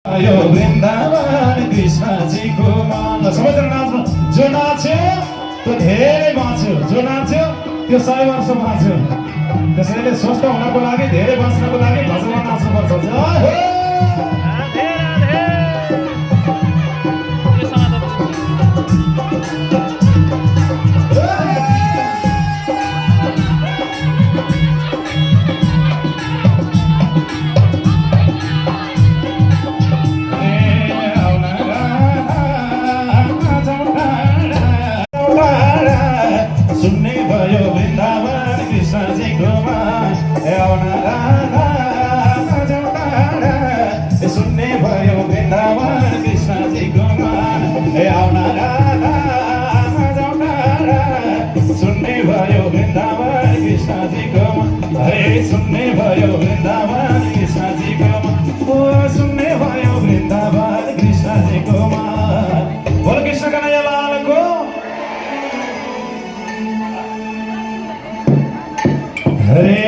यो वृन्दावन कृष्णजीको मन। सबैजना नाच्नु। जो नाच्यो त्यो धेरै बाँच्यो, जो नाच्यो त्यो 100 वर्ष बाँच्यो। त्यसैले स्वस्थ हुनको लागि, धेरै बाँच्नको लागि भजनमा नाच्नुपर्छ। जय हो। सुन्ने भयो वृन्दावन कृष्णजीको मन। सुन्ने भयो वृन्दावन कृष्णजीको मन। सुन्ने भयो वृन्दावन कृष्णजीको मन। हरे सुन्ने भयो वृन्दावन कृष्णजीको मन। ओ सुन्ने भयो वृन्दावन कृष्णजीको मन। बोल कृष्ण कन्हैया लालको। हरे